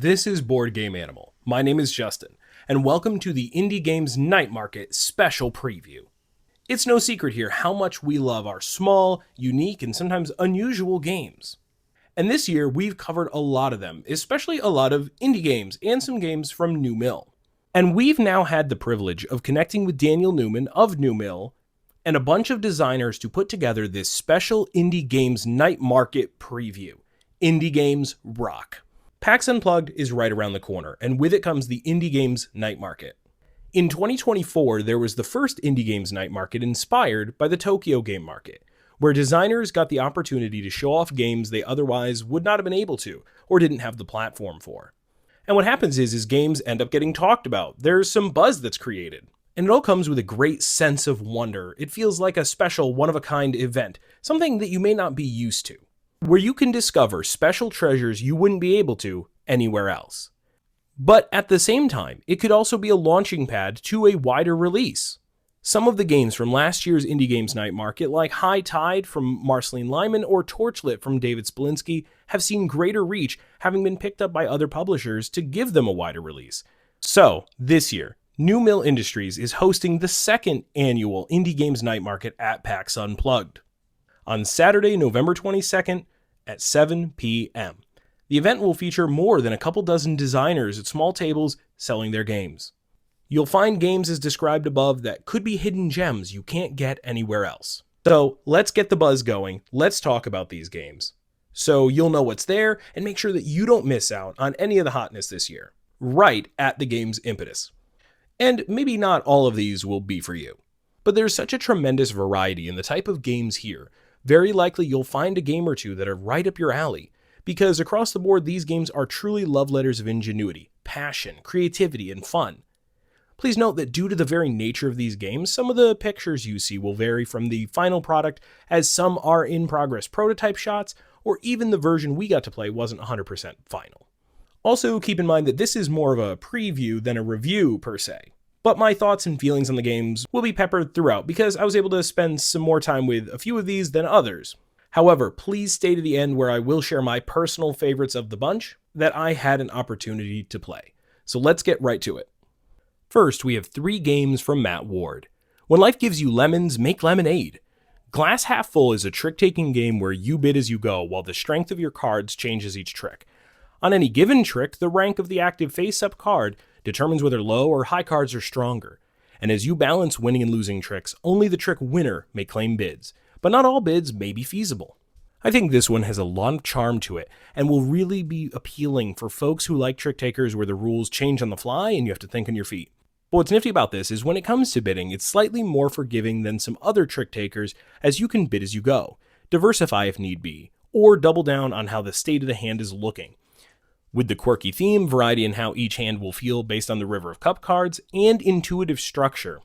This is Board Game Animal. My name is Justin, and welcome to the Indie Games Night Market special preview. It's no secret here how much we love our small, unique, and sometimes unusual games. And this year, we've covered a lot of them, especially a lot of indie games and some games from New Mill. And we've now had the privilege of connecting with Daniel Newman of New Mill and a bunch of designers to put together this special Indie Games Night Market preview. Indie Games rock. Pax Unplugged is right around the corner, and with it comes the Indie Games Night Market. In 2024, there was the first Indie Games Night Market inspired by the Tokyo Game Market, where designers got the opportunity to show off games they otherwise would not have been able to, or didn't have the platform for. And what happens is games end up getting talked about. There's some buzz that's created. And it all comes with a great sense of wonder. It feels like a special, one-of-a-kind event, something that you may not be used to, where you can discover special treasures you wouldn't be able to anywhere else. But at the same time, it could also be a launching pad to a wider release. Some of the games from last year's Indie Games Night Market, like High Tide from Marceline Lyman or Torchlit from David Splinsky, have seen greater reach, having been picked up by other publishers to give them a wider release. So, this year, New Mill Industries is hosting the second annual Indie Games Night Market at PAX Unplugged on Saturday, November 22nd at 7 p.m. The event will feature more than a couple dozen designers at small tables selling their games. You'll find games as described above that could be hidden gems you can't get anywhere else. So let's get the buzz going. Let's talk about these games, so you'll know what's there and make sure that you don't miss out on any of the hotness this year, right at the game's impetus. And maybe not all of these will be for you, but there's such a tremendous variety in the type of games here. Very likely you'll find a game or two that are right up your alley, because across the board these games are truly love letters of ingenuity, passion, creativity, and fun. Please note that due to the very nature of these games, some of the pictures you see will vary from the final product, as some are in progress prototype shots, or even the version we got to play wasn't 100% final. Also, keep in mind that this is more of a preview than a review per se. But my thoughts and feelings on the games will be peppered throughout because I was able to spend some more time with a few of these than others. However, please stay to the end where I will share my personal favorites of the bunch that I had an opportunity to play. So let's get right to it. First, we have 3 games from Matt Ward. When life gives you lemons, make lemonade. Glass Half Full is a trick-taking game where you bid as you go while the strength of your cards changes each trick. On any given trick, the rank of the active face-up card determines whether low or high cards are stronger, and as you balance winning and losing tricks, only the trick winner may claim bids, but not all bids may be feasible. I think this one has a lot of charm to it, and will really be appealing for folks who like trick takers where the rules change on the fly and you have to think on your feet. But what's nifty about this is when it comes to bidding, it's slightly more forgiving than some other trick takers, as you can bid as you go, diversify if need be, or double down on how the state of the hand is looking. With the quirky theme, variety in how each hand will feel based on the River of Cup cards, and intuitive structure.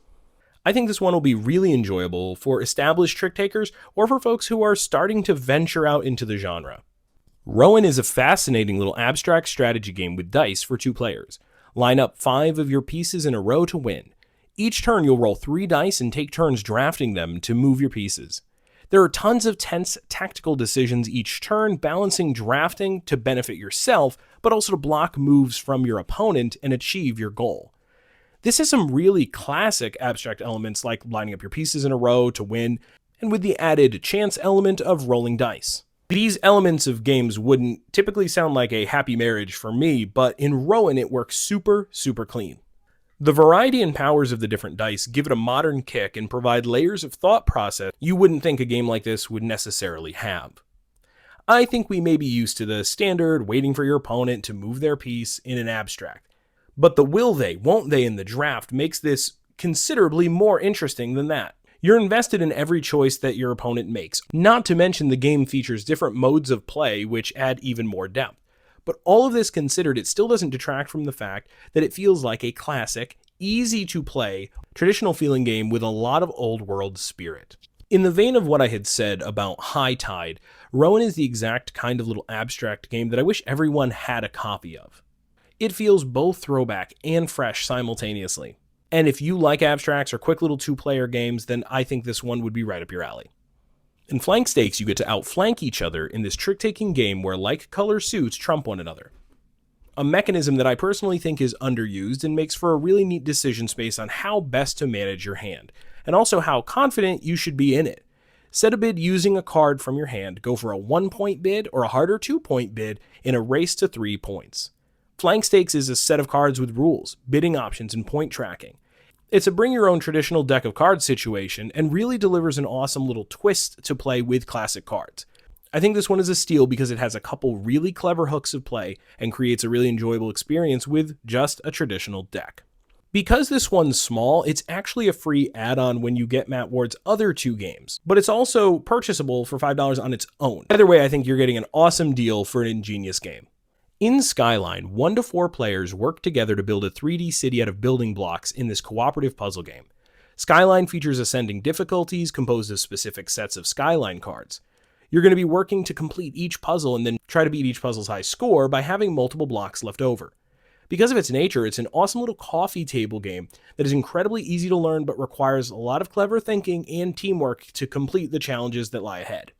I think this one will be really enjoyable for established trick takers or for folks who are starting to venture out into the genre. Rowan is a fascinating little abstract strategy game with dice for 2 players. Line up 5 of your pieces in a row to win. Each turn you'll roll 3 dice and take turns drafting them to move your pieces. There are tons of tense tactical decisions each turn, balancing drafting to benefit yourself, but also to block moves from your opponent and achieve your goal. This has some really classic abstract elements like lining up your pieces in a row to win, and with the added chance element of rolling dice. These elements of games wouldn't typically sound like a happy marriage for me, but in Rowan it works super clean. The variety and powers of the different dice give it a modern kick and provide layers of thought process you wouldn't think a game like this would necessarily have. I think we may be used to the standard waiting for your opponent to move their piece in an abstract, but the will they, won't they in the draft makes this considerably more interesting than that. You're invested in every choice that your opponent makes, not to mention the game features different modes of play which add even more depth. But all of this considered, it still doesn't detract from the fact that it feels like a classic, easy-to-play, traditional-feeling game with a lot of old-world spirit. In the vein of what I had said about High Tide, Rowan is the exact kind of little abstract game that I wish everyone had a copy of. It feels both throwback and fresh simultaneously. And if you like abstracts or quick little 2-player games, then I think this one would be right up your alley. In Flank Stakes, you get to outflank each other in this trick-taking game where like color suits trump one another. a mechanism that I personally think is underused and makes for a really neat decision space on how best to manage your hand, and also how confident you should be in it. Set a bid using a card from your hand, go for a 1-point bid or a harder 2-point bid in a race to 3 points. Flank Stakes is a set of cards with rules, bidding options, and point tracking. It's a bring your own traditional deck of cards situation and really delivers an awesome little twist to play with classic cards. I think this one is a steal because it has a couple really clever hooks of play and creates a really enjoyable experience with just a traditional deck. Because this one's small, it's actually a free add-on when you get Matt Ward's other 2 games, but it's also purchasable for $5 on its own. Either way, I think you're getting an awesome deal for an ingenious game. In Skyline, 1 to 4 players work together to build a 3D city out of building blocks in this cooperative puzzle game. Skyline features ascending difficulties composed of specific sets of Skyline cards. You're going to be working to complete each puzzle and then try to beat each puzzle's high score by having multiple blocks left over. Because of its nature, it's an awesome little coffee table game that is incredibly easy to learn but requires a lot of clever thinking and teamwork to complete the challenges that lie ahead.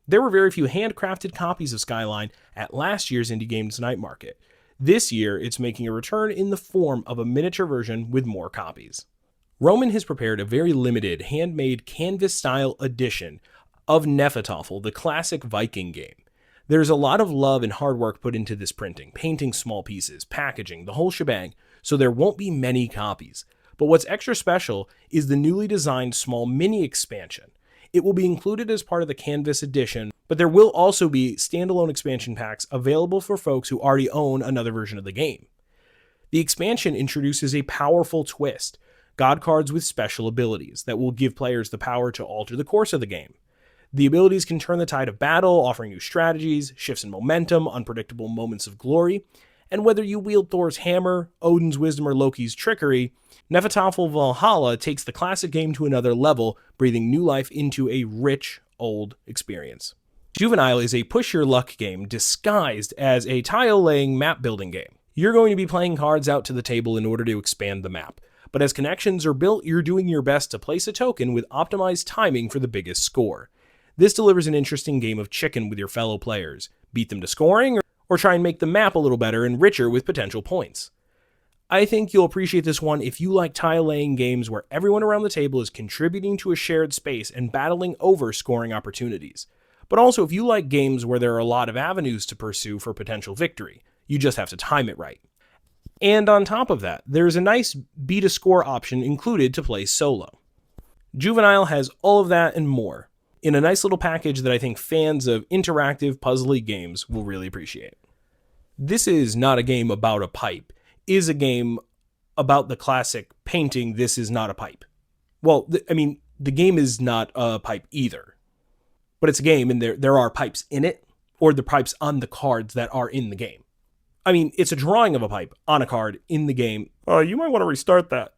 There were very few handcrafted copies of Skyline at last year's Indie Games Night Market. This year, it's making a return in the form of a miniature version with more copies. Roman has prepared a very limited, handmade canvas-style edition of Nefitto, the classic Viking game. There's a lot of love and hard work put into this printing, painting small pieces, packaging, the whole shebang, so there won't be many copies. But what's extra special is the newly designed small mini expansion. It will be included as part of the Canvas edition, but there will also be standalone expansion packs available for folks who already own another version of the game. The expansion introduces a powerful twist, god cards with special abilities that will give players the power to alter the course of the game. The abilities can turn the tide of battle, offering new strategies, shifts in momentum, unpredictable moments of glory, and whether you wield Thor's hammer, Odin's wisdom, or Loki's trickery, Nefitto Valhalla takes the classic game to another level, breathing new life into a rich, old experience. Juvenile is a push-your-luck game disguised as a tile-laying map-building game. You're going to be playing cards out to the table in order to expand the map, but as connections are built, you're doing your best to place a token with optimized timing for the biggest score. This delivers an interesting game of chicken with your fellow players. Beat them to scoring, or try and make the map a little better and richer with potential points. I think you'll appreciate this one if you like tile-laying games where everyone around the table is contributing to a shared space and battling over scoring opportunities. But also if you like games where there are a lot of avenues to pursue for potential victory. You just have to time it right. And on top of that, there's a nice beat a score option included to play solo. Juvenile has all of that and more, in a nice little package that I think fans of interactive, puzzly games will really appreciate. This is not a game about a pipe, is a game about the classic painting This Is Not a Pipe. Well, the game is not a pipe either, but it's a game and there are pipes in it, or the pipes on the cards that are in the game. It's a drawing of a pipe on a card in the game. You might want to restart that.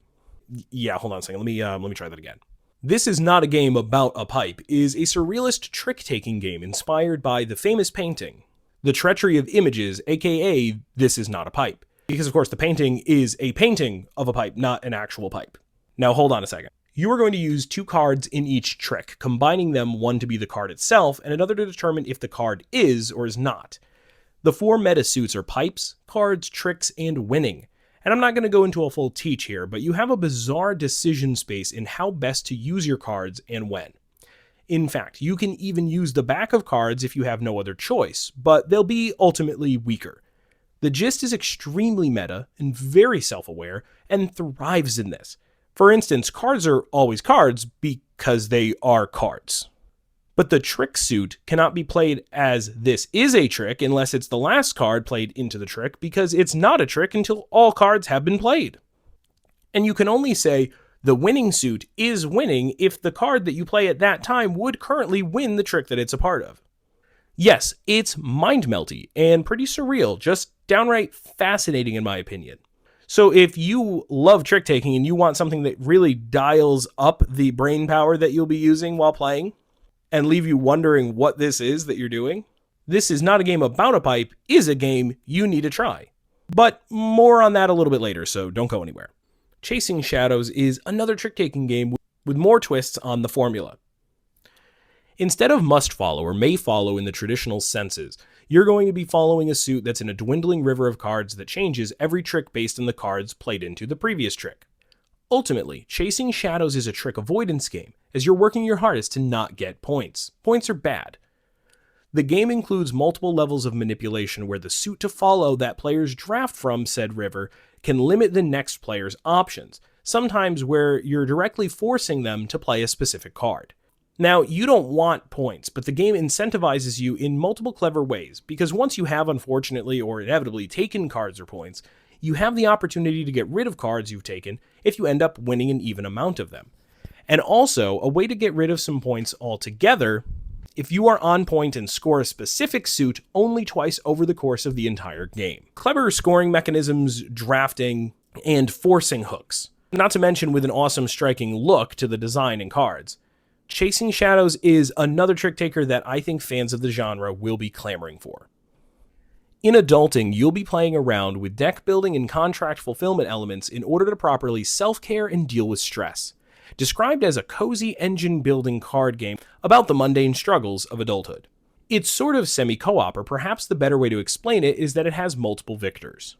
Yeah, hold on a second. Let me try that again. This Is Not a Game About a Pipe is a surrealist trick-taking game inspired by the famous painting, The Treachery of Images, aka This Is Not a Pipe. Because of course the painting is a painting of a pipe, not an actual pipe. Now hold on a second. You are going to use 2 cards in each trick, combining them, one to be the card itself and another to determine if the card is or is not. The 4 meta suits are pipes, cards, tricks, and winning. And I'm not going to go into a full teach here, but you have a bizarre decision space in how best to use your cards and when. In fact, you can even use the back of cards if you have no other choice, but they'll be ultimately weaker. The gist is extremely meta and very self-aware and thrives in this. For instance, cards are always cards because they are cards. But the trick suit cannot be played as this is a trick unless it's the last card played into the trick, because it's not a trick until all cards have been played. And you can only say the winning suit is winning if the card that you play at that time would currently win the trick that it's a part of. Yes, it's mind-melty and pretty surreal, just downright fascinating in my opinion. So if you love trick-taking and you want something that really dials up the brain power that you'll be using while playing, and leave you wondering what this is that you're doing, This Is Not a Game About a Pipe is a game you need to try. But more on that a little bit later, so don't go anywhere. Chasing Shadows is another trick-taking game with more twists on the formula. Instead of must follow or may follow in the traditional senses, you're going to be following a suit that's in a dwindling river of cards that changes every trick based on the cards played into the previous trick. Ultimately, chasing shadows is a trick avoidance game, as you're working your hardest to not get points. Points are bad. The game includes multiple levels of manipulation where the suit to follow that players draft from said river can limit the next player's options, sometimes where you're directly forcing them to play a specific card. Now, you don't want points, but the game incentivizes you in multiple clever ways, because once you have unfortunately or inevitably taken cards or points, you have the opportunity to get rid of cards you've taken if you end up winning an even amount of them. And also, a way to get rid of some points altogether if you are on point and score a specific suit only twice over the course of the entire game. Clever scoring mechanisms, drafting, and forcing hooks. Not to mention with an awesome striking look to the design and cards. Chasing Shadows is another trick taker that I think fans of the genre will be clamoring for. In adulting, you'll be playing around with deck building and contract fulfillment elements in order to properly self-care and deal with stress. Described as a cozy engine-building card game about the mundane struggles of adulthood. It's sort of semi-co-op, or perhaps the better way to explain it is that it has multiple victors.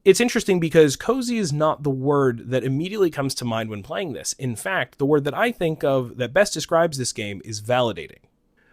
It's interesting because cozy is not the word that immediately comes to mind when playing this. In fact, the word that I think of that best describes this game is validating.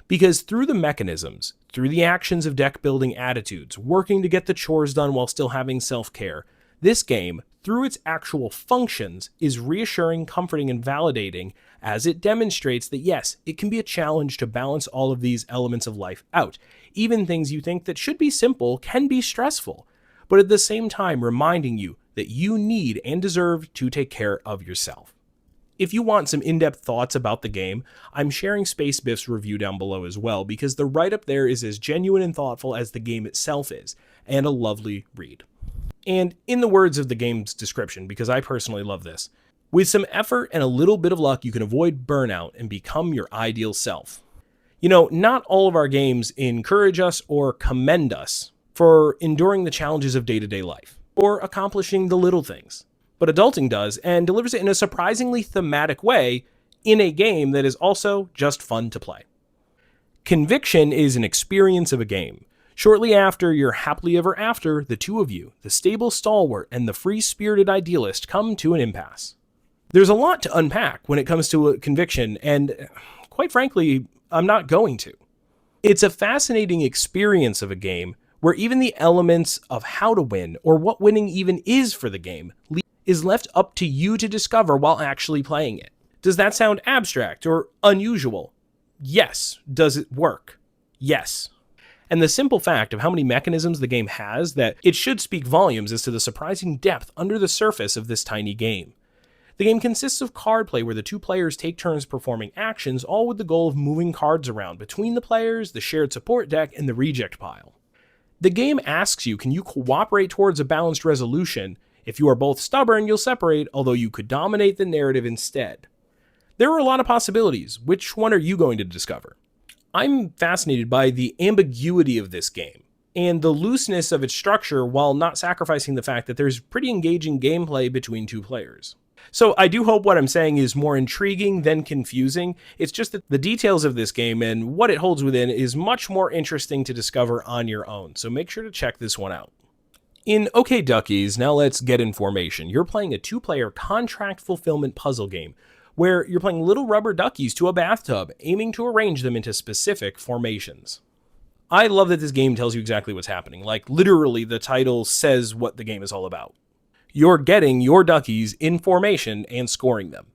Because through the mechanisms, through the actions of deck-building attitudes, working to get the chores done while still having self-care, this game, through its actual functions, is reassuring, comforting, and validating as it demonstrates that yes, it can be a challenge to balance all of these elements of life out. Even things you think that should be simple can be stressful, but at the same time reminding you that you need and deserve to take care of yourself. If you want some in-depth thoughts about the game, I'm sharing Space Biff's review down below as well, because the write-up there is as genuine and thoughtful as the game itself is, and a lovely read. And in the words of the game's description, because I personally love this, with some effort and a little bit of luck, you can avoid burnout and become your ideal self. You know, not all of our games encourage us or commend us for enduring the challenges of day-to-day life, or accomplishing the little things. But adulting does, and delivers it in a surprisingly thematic way in a game that is also just fun to play. Conviction is an experience of a game. Shortly after your happily ever after, the two of you, the stable stalwart and the free-spirited idealist, come to an impasse. There's a lot to unpack when it comes to a conviction, and quite frankly, I'm not going to. It's a fascinating experience of a game where even the elements of how to win, or what winning even is for the game, is left up to you to discover while actually playing it. Does that sound abstract or unusual? Yes. Does it work? Yes. And the simple fact of how many mechanisms the game has that it should speak volumes as to the surprising depth under the surface of this tiny game. The game consists of card play where the two players take turns performing actions, all with the goal of moving cards around between the players, the shared support deck, and the reject pile. The game asks you, can you cooperate towards a balanced resolution? If you are both stubborn, you'll separate, although you could dominate the narrative instead. There are a lot of possibilities. Which one are you going to discover? I'm fascinated by the ambiguity of this game, and the looseness of its structure while not sacrificing the fact that there's pretty engaging gameplay between two players. So I do hope what I'm saying is more intriguing than confusing. It's just that the details of this game and what it holds within is much more interesting to discover on your own, so make sure to check this one out. In OK Duckies, now let's get in formation. You're playing a two-player contract fulfillment puzzle game where you're playing little rubber duckies to a bathtub, aiming to arrange them into specific formations. I love that this game tells you exactly what's happening. Like, literally, the title says what the game is all about. You're getting your duckies in formation and scoring them.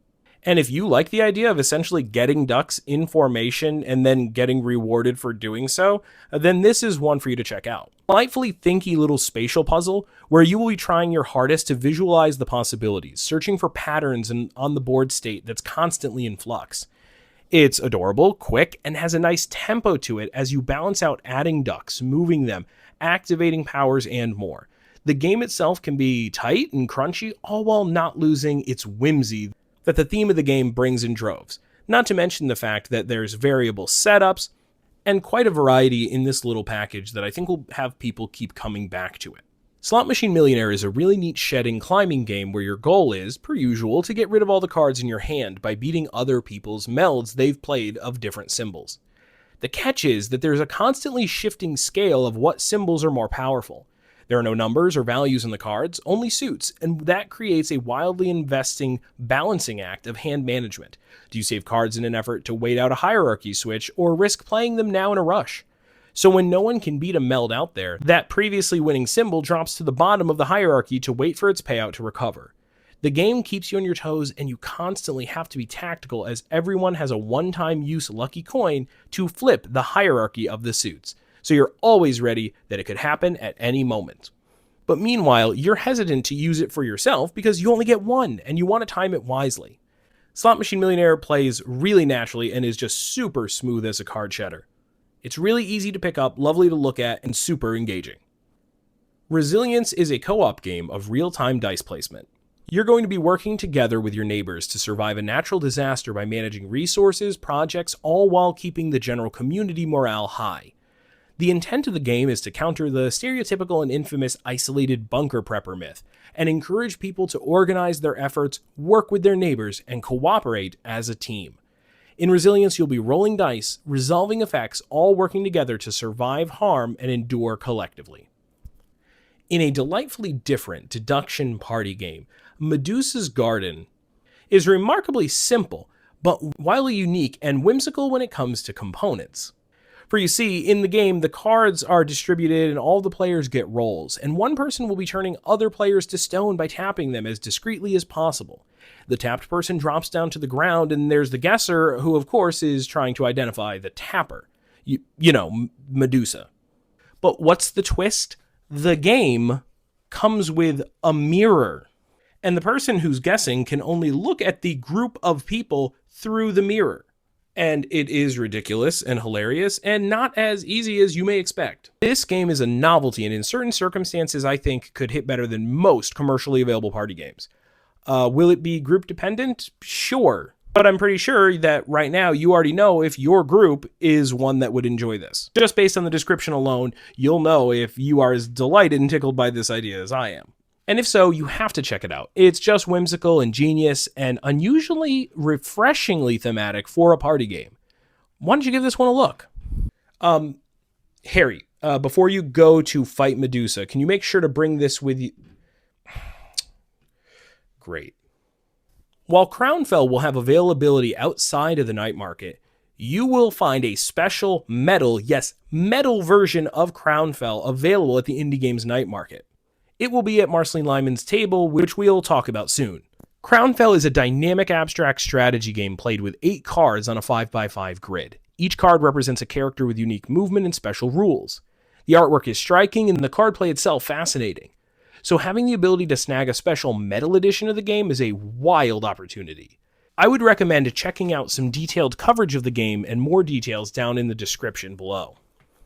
And if you like the idea of essentially getting ducks in formation and then getting rewarded for doing so, then this is one for you to check out. Delightfully thinky little spatial puzzle where you will be trying your hardest to visualize the possibilities, searching for patterns on the board state that's constantly in flux. It's adorable, quick, and has a nice tempo to it as you balance out adding ducks, moving them, activating powers, and more. The game itself can be tight and crunchy, all while not losing its whimsy that the theme of the game brings in droves, not to mention the fact that there's variable setups and quite a variety in this little package that I think will have people keep coming back to it. Slot Machine Millionaire is a really neat shedding climbing game where your goal is, per usual, to get rid of all the cards in your hand by beating other people's melds they've played of different symbols. The catch is that there's a constantly shifting scale of what symbols are more powerful. There are no numbers or values in the cards, only suits, and that creates a wildly investing balancing act of hand management. Do you save cards in an effort to wait out a hierarchy switch, or risk playing them now in a rush? So when no one can beat a meld out there, that previously winning symbol drops to the bottom of the hierarchy to wait for its payout to recover. The game keeps you on your toes, and you constantly have to be tactical as everyone has a one-time use lucky coin to flip the hierarchy of the suits. So you're always ready that it could happen at any moment. But meanwhile, you're hesitant to use it for yourself because you only get one, and you want to time it wisely. Slot Machine Millionaire plays really naturally and is just super smooth as a card shedder. It's really easy to pick up, lovely to look at, and super engaging. Resilience is a co-op game of real-time dice placement. You're going to be working together with your neighbors to survive a natural disaster by managing resources, projects, all while keeping the general community morale high. The intent of the game is to counter the stereotypical and infamous isolated bunker prepper myth, and encourage people to organize their efforts, work with their neighbors, and cooperate as a team. In Resilience, you'll be rolling dice, resolving effects, all working together to survive harm and endure collectively. In a delightfully different deduction party game, Medusa's Garden is remarkably simple, but wildly unique and whimsical when it comes to components. For you see, in the game, the cards are distributed and all the players get rolls, and one person will be turning other players to stone by tapping them as discreetly as possible. The tapped person drops down to the ground, and there's the guesser, who of course is trying to identify the tapper. You know, Medusa. But what's the twist? The game comes with a mirror, and the person who's guessing can only look at the group of people through the mirror. And it is ridiculous and hilarious and not as easy as you may expect. This game is a novelty, and in certain circumstances I think could hit better than most commercially available party games. Will it be group dependent? Sure. But I'm pretty sure that right now you already know if your group is one that would enjoy this. Just based on the description alone, you'll know if you are as delighted and tickled by this idea as I am. And if so, you have to check it out. It's just whimsical and genius and unusually refreshingly thematic for a party game. Why don't you give this one a look? Harry, before you go to fight Medusa, can you make sure to bring this with you? Great. While Crownfell will have availability outside of the night market, you will find a special metal, yes, metal version of Crownfell available at the Indie Games Night Market. It will be at Marceline Lyman's table, which we'll talk about soon. Crownfell is a dynamic abstract strategy game played with 8 cards on a 5x5 grid. Each card represents a character with unique movement and special rules. The artwork is striking and the card play itself fascinating. So having the ability to snag a special metal edition of the game is a wild opportunity. I would recommend checking out some detailed coverage of the game and more details down in the description below,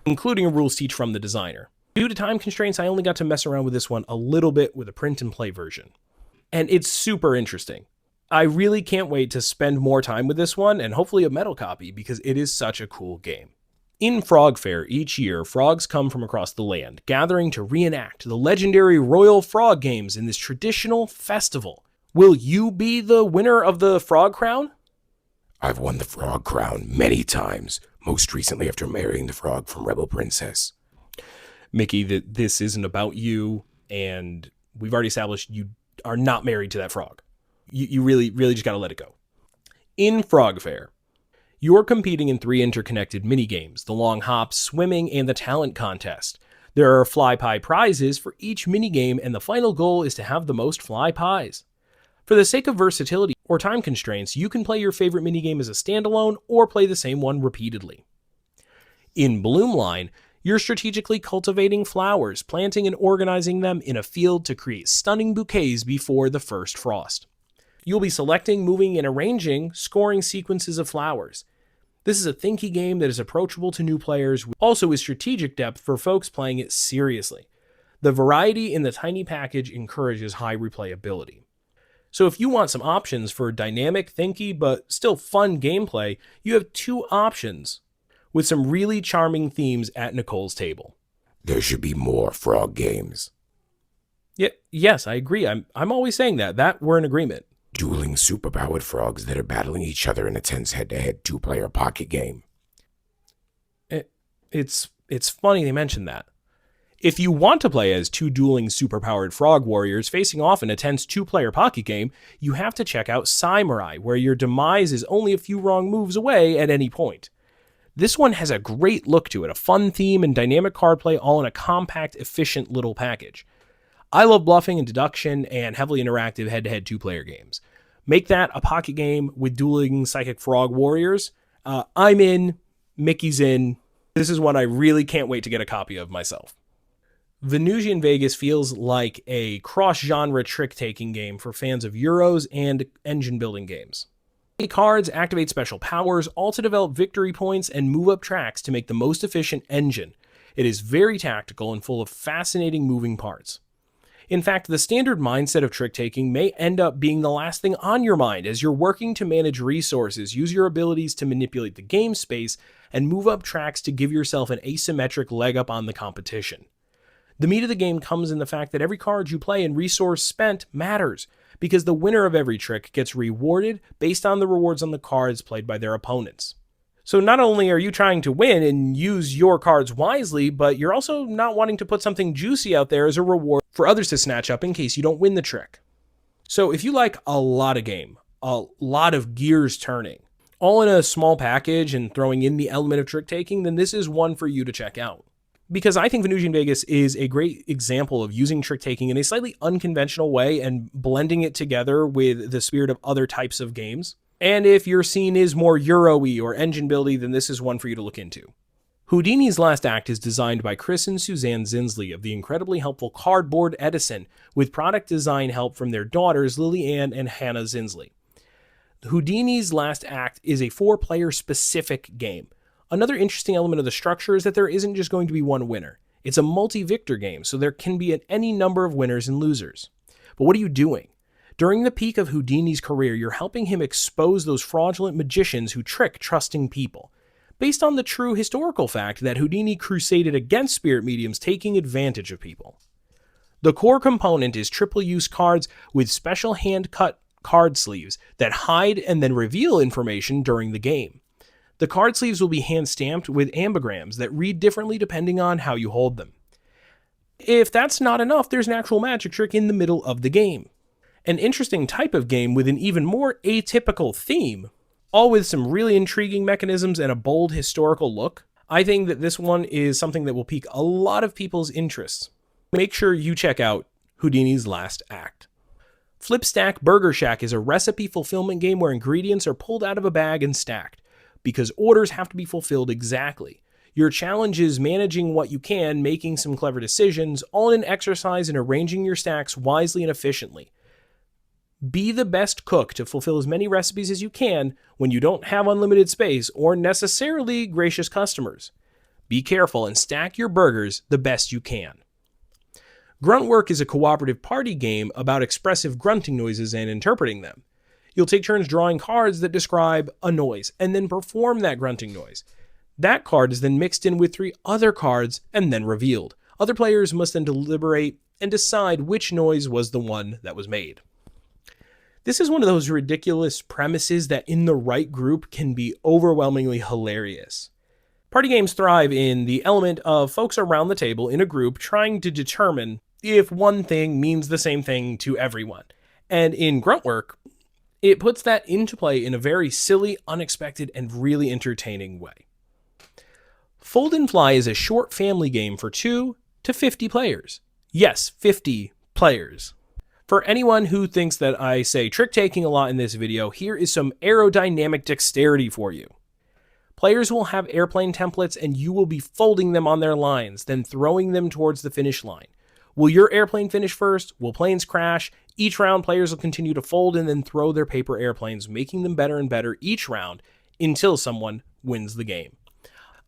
including a rules teach from the designer. Due to time constraints, I only got to mess around with this one a little bit with a print and play version. And it's super interesting. I really can't wait to spend more time with this one and hopefully a metal copy because it is such a cool game. In Frog Fair each year, frogs come from across the land, gathering to reenact the legendary Royal Frog Games in this traditional festival. Will you be the winner of the Frog Crown? I've won the Frog Crown many times, most recently after marrying the frog from Rebel Princess. Mickey, that this isn't about you, and we've already established you are not married to that frog. You really just gotta let it go. In Frog Fair, you're competing in 3 interconnected mini-games, the long hop, swimming, and the talent contest. There are fly pie prizes for each mini-game, and the final goal is to have the most fly pies. For the sake of versatility or time constraints, you can play your favorite mini-game as a standalone or play the same one repeatedly. In Bloomline, you're strategically cultivating flowers, planting and organizing them in a field to create stunning bouquets before the first frost. You'll be selecting, moving, and arranging scoring sequences of flowers. This is a thinky game that is approachable to new players, also with strategic depth for folks playing it seriously. The variety in the tiny package encourages high replayability. So if you want some options for dynamic, thinky, but still fun gameplay, you have 2 options with some really charming themes at Nicole's table. There should be more frog games. Yes, I agree. I'm always saying that we're in agreement. Dueling superpowered frogs that are battling each other in a tense head-to-head 2-player pocket game. It's funny they mentioned that. If you want to play as two dueling superpowered frog warriors facing off in a tense two-player pocket game, you have to check out Samurai, where your demise is only a few wrong moves away at any point. This one has a great look to it, a fun theme and dynamic card play all in a compact, efficient little package. I love bluffing and deduction and heavily interactive head-to-head two-player games. Make that a pocket game with dueling psychic frog warriors. I'm in, Mickey's in. This is one I really can't wait to get a copy of myself. Venusian Vegas feels like a cross-genre trick-taking game for fans of Euros and engine-building games. Cards activate special powers, all to develop victory points and move up tracks to make the most efficient engine. It is very tactical and full of fascinating moving parts. In fact, the standard mindset of trick-taking may end up being the last thing on your mind as you're working to manage resources, use your abilities to manipulate the game space, and move up tracks to give yourself an asymmetric leg up on the competition. The meat of the game comes in the fact that every card you play and resource spent matters, because the winner of every trick gets rewarded based on the rewards on the cards played by their opponents. So not only are you trying to win and use your cards wisely, but you're also not wanting to put something juicy out there as a reward for others to snatch up in case you don't win the trick. So if you like a lot of game, a lot of gears turning, all in a small package and throwing in the element of trick taking, then this is one for you to check out. Because I think Venusian Vegas is a great example of using trick-taking in a slightly unconventional way and blending it together with the spirit of other types of games. And if your scene is more Euro-y or engine-buildy, then this is one for you to look into. Houdini's last act is designed by Chris and Suzanne Zinsley of the incredibly helpful Cardboard Edison, with product design help from their daughters Lily Ann and Hannah Zinsley. Houdini's last act is a 4-player specific game. Another interesting element of the structure is that there isn't just going to be one winner. It's a multi-victor game, so there can be any number of winners and losers. But what are you doing? During the peak of Houdini's career, you're helping him expose those fraudulent magicians who trick trusting people, based on the true historical fact that Houdini crusaded against spirit mediums taking advantage of people. The core component is triple-use cards with special hand-cut card sleeves that hide and then reveal information during the game. The card sleeves will be hand-stamped with ambigrams that read differently depending on how you hold them. If that's not enough, there's an actual magic trick in the middle of the game. An interesting type of game with an even more atypical theme, all with some really intriguing mechanisms and a bold historical look. I think that this one is something that will pique a lot of people's interests. Make sure you check out Houdini's Last Act. Flipstack Burger Shack is a recipe fulfillment game where ingredients are pulled out of a bag and stacked, because orders have to be fulfilled exactly. Your challenge is managing what you can, making some clever decisions, all in an exercise in arranging your stacks wisely and efficiently. Be the best cook to fulfill as many recipes as you can when you don't have unlimited space or necessarily gracious customers. Be careful and stack your burgers the best you can. Grunt Work is a cooperative party game about expressive grunting noises and interpreting them. You'll take turns drawing cards that describe a noise and then perform that grunting noise. That card is then mixed in with 3 other cards and then revealed. Other players must then deliberate and decide which noise was the one that was made. This is one of those ridiculous premises that in the right group can be overwhelmingly hilarious. Party games thrive in the element of folks around the table in a group trying to determine if one thing means the same thing to everyone. And in Grunt Work, it puts that into play in a very silly, unexpected, and really entertaining way. Fold and Fly is a short family game for 2 to 50 players. Yes, 50 players. For anyone who thinks that I say trick-taking a lot in this video, here is some aerodynamic dexterity for you. Players will have airplane templates and you will be folding them on their lines, then throwing them towards the finish line. Will your airplane finish first? Will planes crash? Each round, players will continue to fold and then throw their paper airplanes, making them better and better each round until someone wins the game.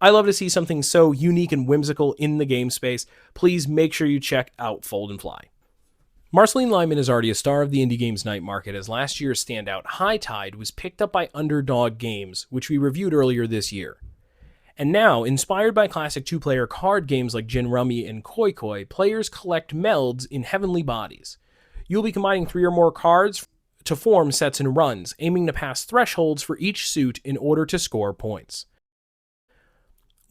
I love to see something so unique and whimsical in the game space. Please make sure you check out Fold and Fly. Marceline Lyman is already a star of the indie games night market, as last year's standout High Tide was picked up by Underdog Games, which we reviewed earlier this year. And now, inspired by classic 2-player card games like Gin Rummy and Koi Koi, players collect melds in heavenly bodies. You'll be combining 3 or more cards to form sets and runs, aiming to pass thresholds for each suit in order to score points.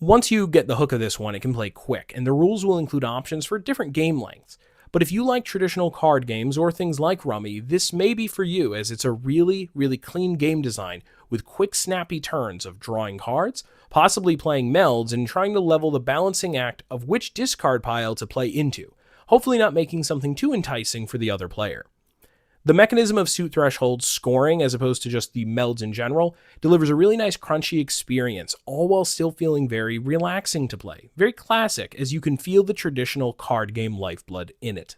Once you get the hook of this one, it can play quick, and the rules will include options for different game lengths. But if you like traditional card games or things like Rummy, this may be for you, as it's a really, really clean game design with quick, snappy turns of drawing cards, possibly playing melds, and trying to level the balancing act of which discard pile to play into, hopefully not making something too enticing for the other player. The mechanism of suit threshold scoring, as opposed to just the melds in general, delivers a really nice crunchy experience, all while still feeling very relaxing to play. Very classic, as you can feel the traditional card game lifeblood in it.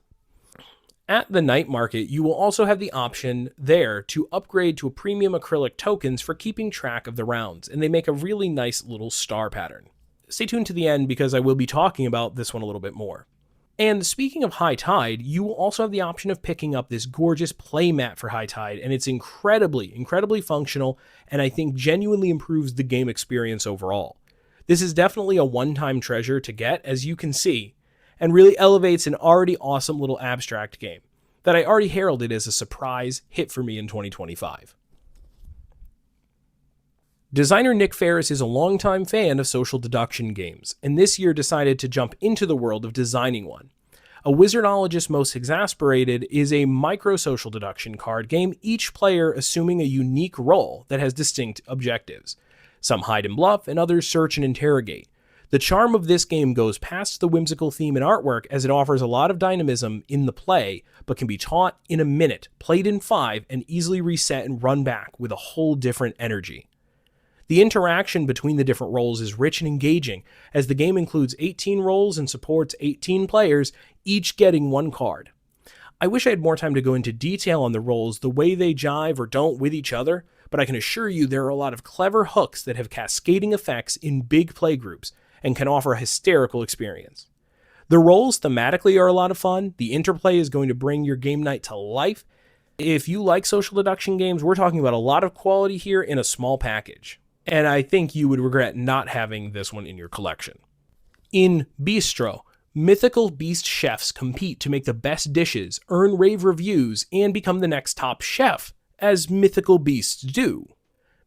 At the night market, you will also have the option there to upgrade to a premium acrylic tokens for keeping track of the rounds, and they make a really nice little star pattern. Stay tuned to the end because I will be talking about this one a little bit more. And speaking of High Tide, you will also have the option of picking up this gorgeous playmat for High Tide, and it's incredibly, incredibly functional, and I think genuinely improves the game experience overall. This is definitely a one-time treasure to get, as you can see, and really elevates an already awesome little abstract game that I already heralded as a surprise hit for me in 2025. Designer Nick Ferris is a longtime fan of social deduction games, and this year decided to jump into the world of designing one. A Wizardologist Most Exasperated is a micro-social deduction card game, each player assuming a unique role that has distinct objectives. Some hide and bluff, and others search and interrogate. The charm of this game goes past the whimsical theme and artwork, as it offers a lot of dynamism in the play, but can be taught in a minute, played in 5, and easily reset and run back with a whole different energy. The interaction between the different roles is rich and engaging, as the game includes 18 roles and supports 18 players, each getting one card. I wish I had more time to go into detail on the roles, the way they jive or don't with each other, but I can assure you there are a lot of clever hooks that have cascading effects in big playgroups and can offer a hysterical experience. The roles thematically are a lot of fun, the interplay is going to bring your game night to life. If you like social deduction games, we're talking about a lot of quality here in a small package. And I think you would regret not having this one in your collection. In Beastro, mythical beast chefs compete to make the best dishes, earn rave reviews, and become the next top chef, as mythical beasts do.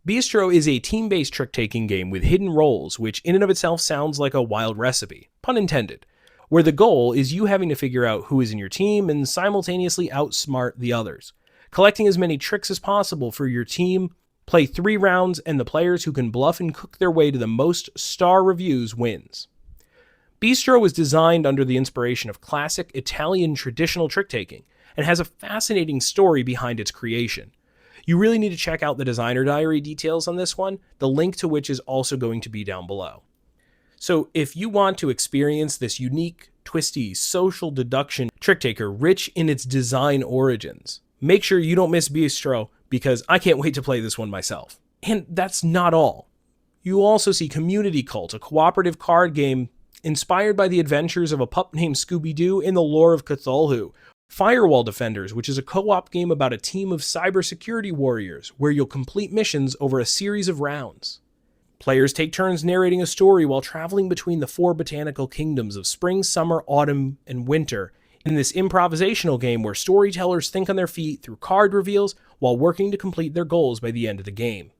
Beastro is a team-based trick-taking game with hidden roles, which in and of itself sounds like a wild recipe, pun intended, where the goal is you having to figure out who is in your team and simultaneously outsmart the others, collecting as many tricks as possible for your team. Play 3 rounds, and the players who can bluff and cook their way to the most star reviews wins. Beastro was designed under the inspiration of classic Italian traditional trick-taking, and has a fascinating story behind its creation. You really need to check out the designer diary details on this one, the link to which is also going to be down below. So if you want to experience this unique, twisty, social deduction trick-taker rich in its design origins, make sure you don't miss Beastro, because I can't wait to play this one myself. And that's not all. You also see Community Cult, a cooperative card game inspired by the adventures of a pup named Scooby-Doo in the lore of Cthulhu. Firewall Defenders, which is a co-op game about a team of cybersecurity warriors, where you'll complete missions over a series of rounds. Players take turns narrating a story while traveling between the 4 botanical kingdoms of spring, summer, autumn, and winter, in this improvisational game where storytellers think on their feet through card reveals while working to complete their goals by the end of the game.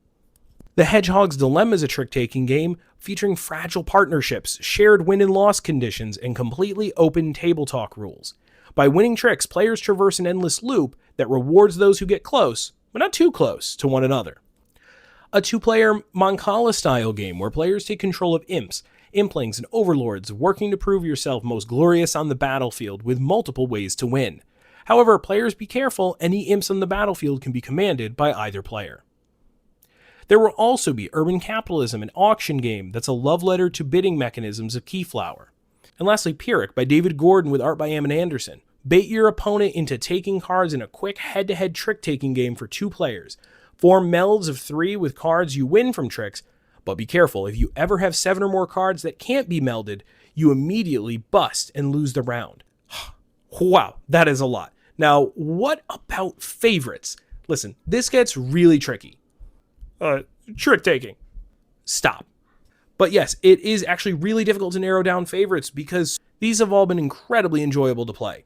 The Hedgehog's Dilemma is a trick-taking game featuring fragile partnerships, shared win and loss conditions, and completely open table talk rules. By winning tricks, players traverse an endless loop that rewards those who get close, but not too close, to one another. A 2-player Mancala-style game where players take control of imps, implings, and overlords, working to prove yourself most glorious on the battlefield with multiple ways to win. However, players be careful, any imps on the battlefield can be commanded by either player. There will also be Urban Capitalism, an auction game that's a love letter to bidding mechanisms of Keyflower. And lastly, Pyrrhic by David Gordon with art by Ammon Anderson. Bait your opponent into taking cards in a quick head-to-head trick-taking game for 2 players. Form melds of 3 with cards you win from tricks, but be careful, if you ever have 7 or more cards that can't be melded, you immediately bust and lose the round. Wow, that is a lot. Now, what about favorites? Listen, this gets really tricky. Trick-taking. Stop. But yes, it is actually really difficult to narrow down favorites because these have all been incredibly enjoyable to play.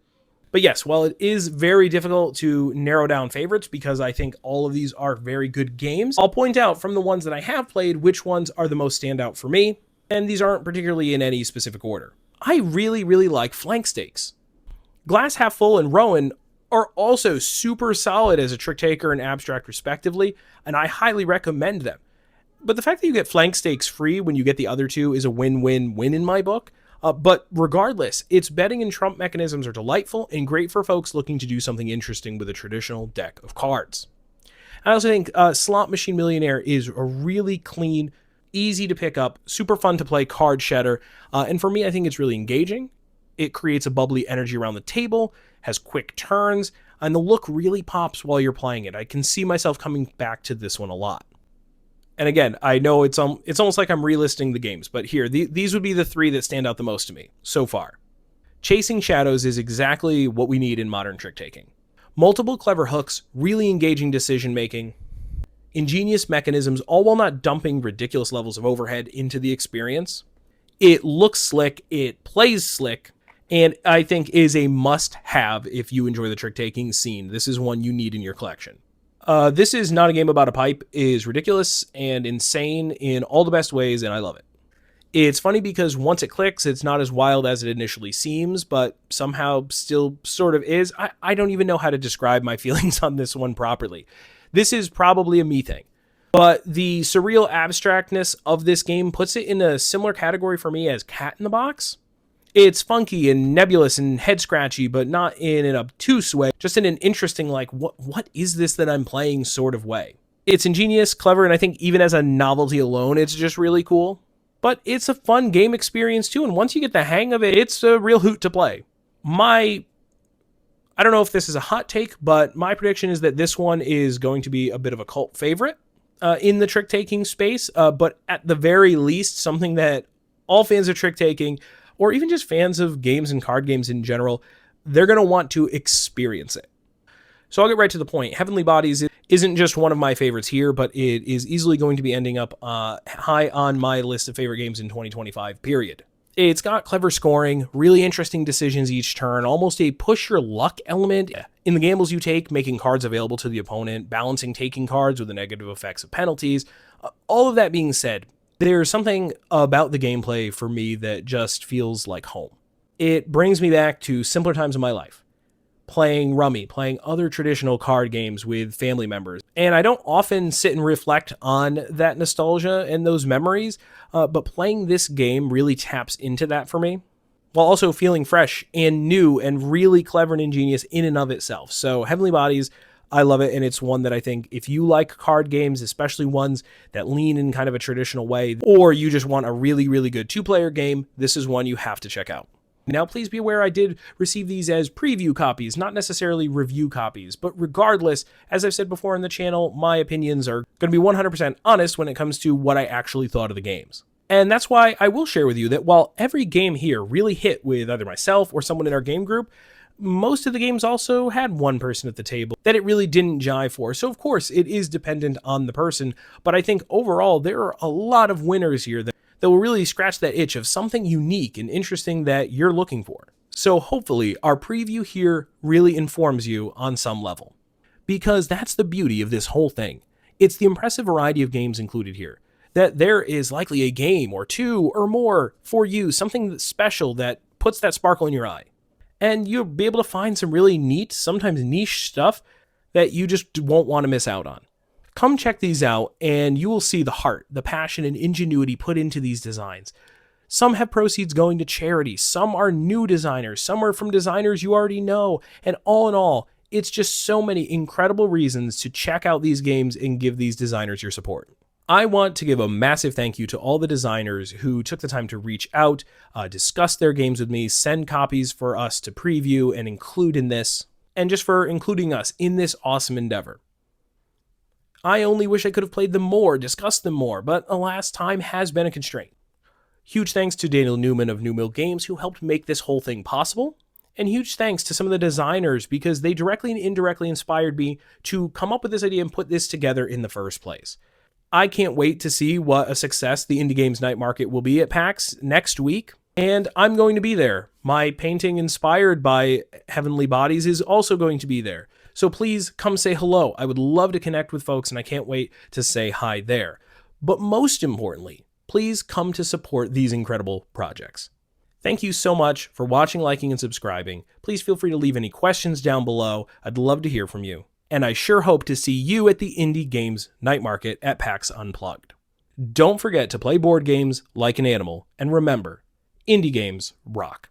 But yes, while it is very difficult to narrow down favorites because I think all of these are very good games, I'll point out from the ones that I have played which ones are the most standout for me. And these aren't particularly in any specific order. I really, really like flank stakes. Glass Half Full and Rowan are also super solid as a trick taker and abstract respectively, and I highly recommend them. But the fact that you get flank stakes free when you get the other two is a win-win-win in my book. But regardless, its betting and trump mechanisms are delightful and great for folks looking to do something interesting with a traditional deck of cards. I also think Slot Machine Millionaire is a really clean, easy to pick up, super fun to play card shedder, and for me, I think it's really engaging. It creates a bubbly energy around the table, has quick turns, and the look really pops while you're playing it. I can see myself coming back to this one a lot. And again, I know it's almost like I'm relisting the games, but here, these would be the three that stand out the most to me so far. Chasing Shadows is exactly what we need in modern trick-taking. Multiple clever hooks, really engaging decision-making, ingenious mechanisms, all while not dumping ridiculous levels of overhead into the experience. It looks slick, it plays slick, and I think is a must-have if you enjoy the trick-taking scene. This is one you need in your collection. This is not a game about a pipe. It is ridiculous and insane in all the best ways, and I love it. It's funny because once it clicks, it's not as wild as it initially seems, but somehow still sort of is. I don't even know how to describe my feelings on this one properly. This is probably a me thing, but the surreal abstractness of this game puts it in a similar category for me as Cat in the Box. It's funky and nebulous and head scratchy, but not in an obtuse way, just in an interesting, like, what is this that I'm playing sort of way. It's ingenious, clever, and I think even as a novelty alone, it's just really cool. But it's a fun game experience too, and once you get the hang of it, it's a real hoot to play. I don't know if this is a hot take, but my prediction is that this one is going to be a bit of a cult favorite in the trick-taking space, but at the very least, something that all fans of trick-taking, or even just fans of games and card games in general, they're going to want to experience it. So I'll get right to the point. Heavenly Bodies isn't just one of my favorites here, but it is easily going to be ending up high on my list of favorite games in 2025, period. It's got clever scoring, really interesting decisions each turn, almost a push your luck element in the gambles you take, making cards available to the opponent, balancing taking cards with the negative effects of penalties. All of that being said, there's something about the gameplay for me that just feels like home. It brings me back to simpler times in my life. Playing Rummy, playing other traditional card games with family members. And I don't often sit and reflect on that nostalgia and those memories, but playing this game really taps into that for me, while also feeling fresh and new and really clever and ingenious in and of itself. So Heavenly Bodies, I love it, and it's one that I think if you like card games, especially ones that lean in kind of a traditional way, or you just want a really, really good two-player game, this is one you have to check out. Now, please be aware I did receive these as preview copies, not necessarily review copies, but regardless, as I've said before in the channel, my opinions are going to be 100% honest when it comes to what I actually thought of the games. And that's why I will share with you that while every game here really hit with either myself or someone in our game group, most of the games also had one person at the table that it really didn't jive for. So of course it is dependent on the person, but I think overall there are a lot of winners here that will really scratch that itch of something unique and interesting that you're looking for. So hopefully our preview here really informs you on some level. Because that's the beauty of this whole thing. It's the impressive variety of games included here. That there is likely a game or two or more for you, something that's special that puts that sparkle in your eye. And you'll be able to find some really neat, sometimes niche stuff that you just won't want to miss out on. Come check these out and you will see the heart, the passion, and ingenuity put into these designs. Some have proceeds going to charity, some are new designers, some are from designers you already know, and all in all, it's just so many incredible reasons to check out these games and give these designers your support. I want to give a massive thank you to all the designers who took the time to reach out, discuss their games with me, send copies for us to preview and include in this, and just for including us in this awesome endeavor. I only wish I could have played them more, discussed them more, but alas, time has been a constraint. Huge thanks to Daniel Newman of New Mill Games who helped make this whole thing possible, and huge thanks to some of the designers because they directly and indirectly inspired me to come up with this idea and put this together in the first place. I can't wait to see what a success the Indie Games Night Market will be at PAX next week, and I'm going to be there. My painting inspired by Heavenly Bodies is also going to be there. So please come say hello. I would love to connect with folks, and I can't wait to say hi there. But most importantly, please come to support these incredible projects. Thank you so much for watching, liking, and subscribing. Please feel free to leave any questions down below. I'd love to hear from you. And I sure hope to see you at the Indie Games Night Market at Pax Unplugged. Don't forget to play board games like an animal, and remember, indie games rock.